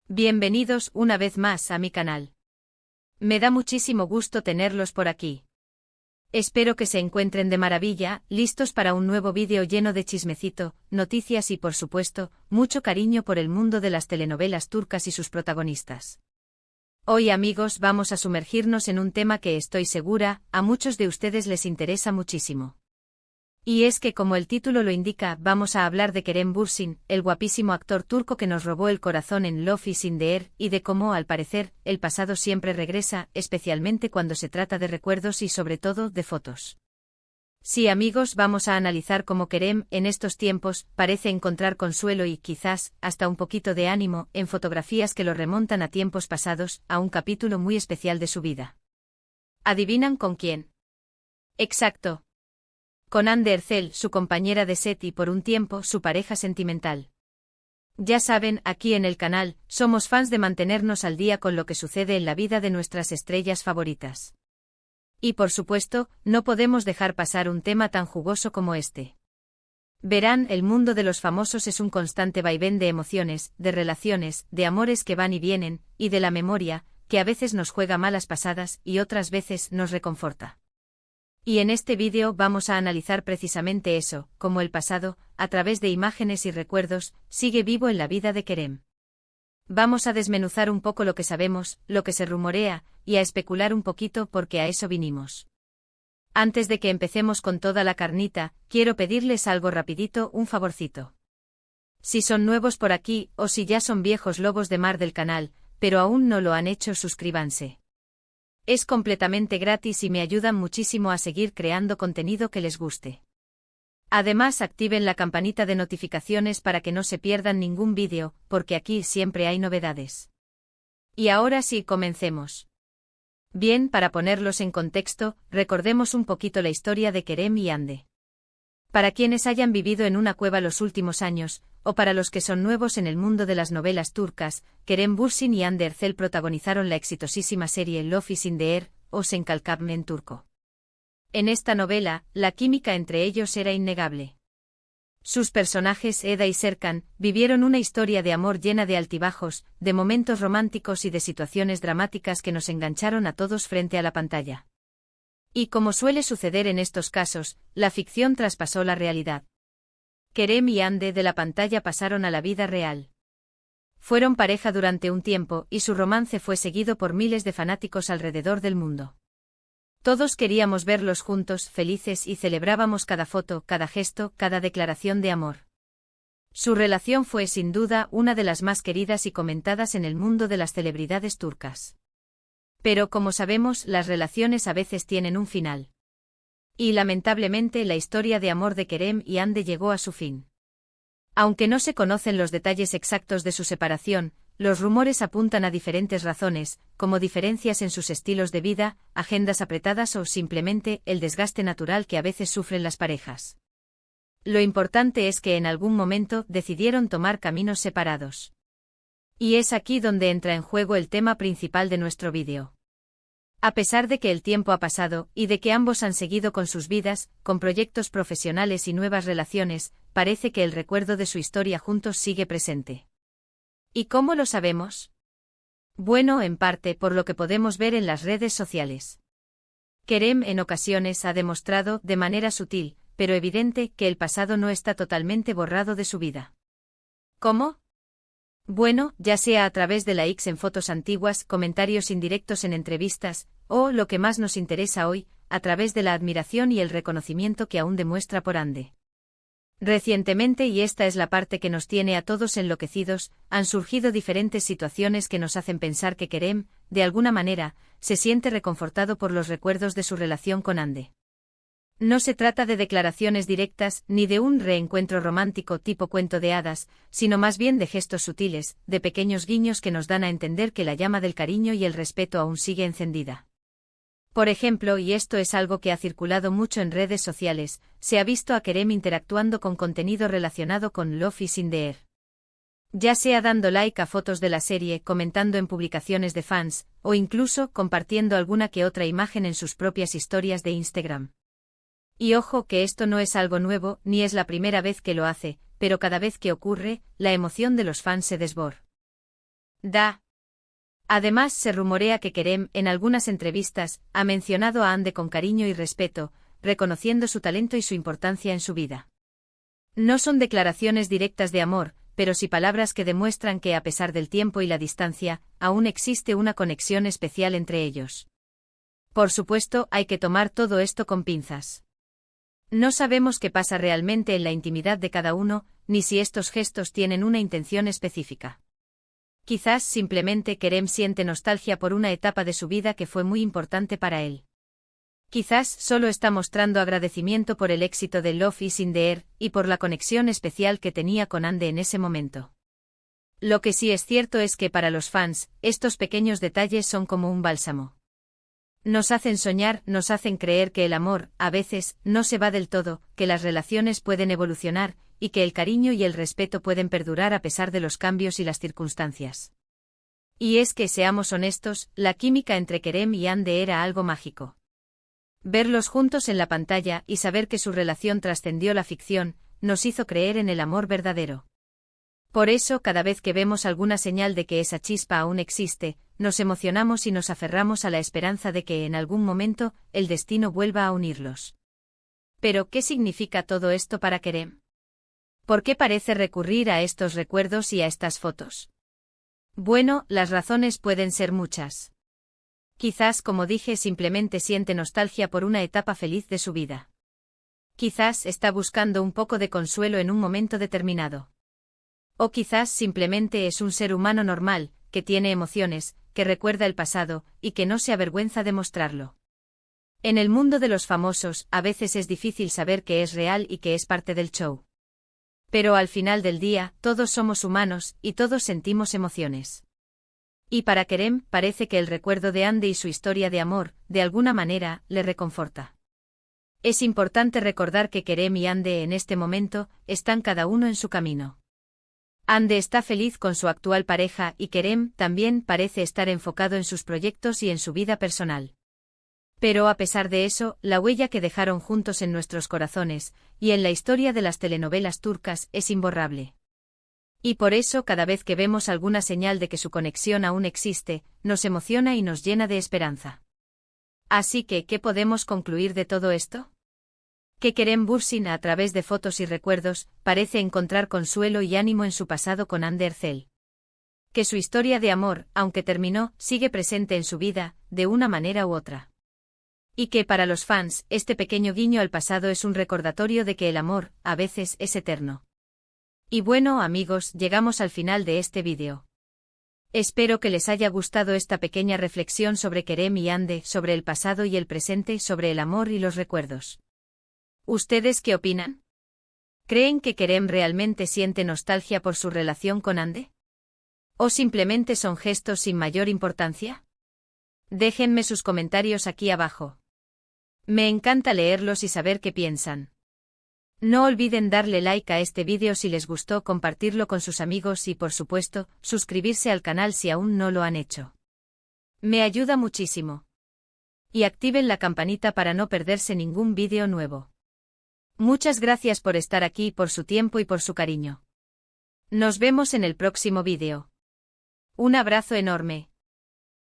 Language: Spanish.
Bienvenidos una vez más a mi canal. Me da muchísimo gusto tenerlos por aquí. Espero que se encuentren de maravilla, listos para un nuevo vídeo lleno de chismecito, noticias y por supuesto, mucho cariño por el mundo de las telenovelas turcas y sus protagonistas. Hoy amigos vamos a sumergirnos en un tema que estoy segura, a muchos de ustedes les interesa muchísimo. Y es que como el título lo indica, vamos a hablar de Kerem Bürsin, el guapísimo actor turco que nos robó el corazón en Love is in the Air, y de cómo, al parecer, el pasado siempre regresa, especialmente cuando se trata de recuerdos y sobre todo, de fotos. Sí amigos, vamos a analizar cómo Kerem, en estos tiempos, parece encontrar consuelo y, quizás, hasta un poquito de ánimo, en fotografías que lo remontan a tiempos pasados, a un capítulo muy especial de su vida. ¿Adivinan con quién? Exacto. Con Hande Erçel, su compañera de set y por un tiempo su pareja sentimental. Ya saben, aquí en el canal, somos fans de mantenernos al día con lo que sucede en la vida de nuestras estrellas favoritas. Y por supuesto, no podemos dejar pasar un tema tan jugoso como este. Verán, el mundo de los famosos es un constante vaivén de emociones, de relaciones, de amores que van y vienen, y de la memoria, que a veces nos juega malas pasadas y otras veces nos reconforta. Y en este vídeo vamos a analizar precisamente eso, cómo el pasado, a través de imágenes y recuerdos, sigue vivo en la vida de Kerem. Vamos a desmenuzar un poco lo que sabemos, lo que se rumorea, y a especular un poquito porque a eso vinimos. Antes de que empecemos con toda la carnita, quiero pedirles algo rapidito, un favorcito. Si son nuevos por aquí, o si ya son viejos lobos de mar del canal, pero aún no lo han hecho, suscríbanse. Es completamente gratis y me ayudan muchísimo a seguir creando contenido que les guste. Además, activen la campanita de notificaciones para que no se pierdan ningún vídeo, porque aquí siempre hay novedades. Y ahora sí, comencemos. Bien, para ponerlos en contexto, recordemos un poquito la historia de Kerem y Hande. Para quienes hayan vivido en una cueva los últimos años, o para los que son nuevos en el mundo de las novelas turcas, Kerem Bürsin y Hande Erçel protagonizaron la exitosísima serie Love is in the Air, o Senkalkabme en turco. En esta novela, la química entre ellos era innegable. Sus personajes, Eda y Serkan, vivieron una historia de amor llena de altibajos, de momentos románticos y de situaciones dramáticas que nos engancharon a todos frente a la pantalla. Y como suele suceder en estos casos, la ficción traspasó la realidad. Kerem y Hande de la pantalla pasaron a la vida real. Fueron pareja durante un tiempo y su romance fue seguido por miles de fanáticos alrededor del mundo. Todos queríamos verlos juntos, felices y celebrábamos cada foto, cada gesto, cada declaración de amor. Su relación fue sin duda una de las más queridas y comentadas en el mundo de las celebridades turcas. Pero como sabemos, las relaciones a veces tienen un final. Y lamentablemente la historia de amor de Kerem y Hande llegó a su fin. Aunque no se conocen los detalles exactos de su separación, los rumores apuntan a diferentes razones, como diferencias en sus estilos de vida, agendas apretadas o simplemente el desgaste natural que a veces sufren las parejas. Lo importante es que en algún momento decidieron tomar caminos separados. Y es aquí donde entra en juego el tema principal de nuestro vídeo. A pesar de que el tiempo ha pasado, y de que ambos han seguido con sus vidas, con proyectos profesionales y nuevas relaciones, parece que el recuerdo de su historia juntos sigue presente. ¿Y cómo lo sabemos? Bueno, en parte por lo que podemos ver en las redes sociales. Kerem en ocasiones ha demostrado, de manera sutil, pero evidente, que el pasado no está totalmente borrado de su vida. ¿Cómo? Bueno, ya sea a través de likes en fotos antiguas, comentarios indirectos en entrevistas, o, lo que más nos interesa hoy, a través de la admiración y el reconocimiento que aún demuestra por Hande. Recientemente, y esta es la parte que nos tiene a todos enloquecidos, han surgido diferentes situaciones que nos hacen pensar que Kerem, de alguna manera, se siente reconfortado por los recuerdos de su relación con Hande. No se trata de declaraciones directas, ni de un reencuentro romántico tipo cuento de hadas, sino más bien de gestos sutiles, de pequeños guiños que nos dan a entender que la llama del cariño y el respeto aún sigue encendida. Por ejemplo, y esto es algo que ha circulado mucho en redes sociales, se ha visto a Kerem interactuando con contenido relacionado con Love is in the Air. Ya sea dando like a fotos de la serie, comentando en publicaciones de fans, o incluso compartiendo alguna que otra imagen en sus propias historias de Instagram. Y ojo que esto no es algo nuevo, ni es la primera vez que lo hace, pero cada vez que ocurre, la emoción de los fans se desborda. Da. Además, se rumorea que Kerem, en algunas entrevistas, ha mencionado a Ande con cariño y respeto, reconociendo su talento y su importancia en su vida. No son declaraciones directas de amor, pero sí palabras que demuestran que a pesar del tiempo y la distancia, aún existe una conexión especial entre ellos. Por supuesto, hay que tomar todo esto con pinzas. No sabemos qué pasa realmente en la intimidad de cada uno, ni si estos gestos tienen una intención específica. Quizás simplemente Kerem siente nostalgia por una etapa de su vida que fue muy importante para él. Quizás solo está mostrando agradecimiento por el éxito de Love is in the Air y por la conexión especial que tenía con Ande en ese momento. Lo que sí es cierto es que para los fans, estos pequeños detalles son como un bálsamo. Nos hacen soñar, nos hacen creer que el amor, a veces, no se va del todo, que las relaciones pueden evolucionar, y que el cariño y el respeto pueden perdurar a pesar de los cambios y las circunstancias. Y es que, seamos honestos, la química entre Kerem y Ande era algo mágico. Verlos juntos en la pantalla y saber que su relación trascendió la ficción, nos hizo creer en el amor verdadero. Por eso, cada vez que vemos alguna señal de que esa chispa aún existe, nos emocionamos y nos aferramos a la esperanza de que en algún momento, el destino vuelva a unirlos. Pero, ¿qué significa todo esto para Kerem? ¿Por qué parece recurrir a estos recuerdos y a estas fotos? Bueno, las razones pueden ser muchas. Quizás, como dije, simplemente siente nostalgia por una etapa feliz de su vida. Quizás está buscando un poco de consuelo en un momento determinado. O quizás simplemente es un ser humano normal, que tiene emociones, que recuerda el pasado, y que no se avergüenza de mostrarlo. En el mundo de los famosos, a veces es difícil saber qué es real y qué es parte del show. Pero al final del día, todos somos humanos, y todos sentimos emociones. Y para Kerem, parece que el recuerdo de Ande y su historia de amor, de alguna manera, le reconforta. Es importante recordar que Kerem y Ande en este momento, están cada uno en su camino. Ande está feliz con su actual pareja y Kerem también parece estar enfocado en sus proyectos y en su vida personal. Pero a pesar de eso, la huella que dejaron juntos en nuestros corazones, y en la historia de las telenovelas turcas, es imborrable. Y por eso cada vez que vemos alguna señal de que su conexión aún existe, nos emociona y nos llena de esperanza. Así que, ¿qué podemos concluir de todo esto? Que Kerem Bürsin, a través de fotos y recuerdos, parece encontrar consuelo y ánimo en su pasado con Hande Erçel. Que su historia de amor, aunque terminó, sigue presente en su vida, de una manera u otra. Y que para los fans, este pequeño guiño al pasado es un recordatorio de que el amor, a veces, es eterno. Y bueno, amigos, llegamos al final de este vídeo. Espero que les haya gustado esta pequeña reflexión sobre Kerem y Hande, sobre el pasado y el presente, sobre el amor y los recuerdos. ¿Ustedes qué opinan? ¿Creen que Kerem realmente siente nostalgia por su relación con Hande? ¿O simplemente son gestos sin mayor importancia? Déjenme sus comentarios aquí abajo. Me encanta leerlos y saber qué piensan. No olviden darle like a este vídeo si les gustó, compartirlo con sus amigos y, por supuesto, suscribirse al canal si aún no lo han hecho. Me ayuda muchísimo. Y activen la campanita para no perderse ningún vídeo nuevo. Muchas gracias por estar aquí, por su tiempo y por su cariño. Nos vemos en el próximo vídeo. Un abrazo enorme.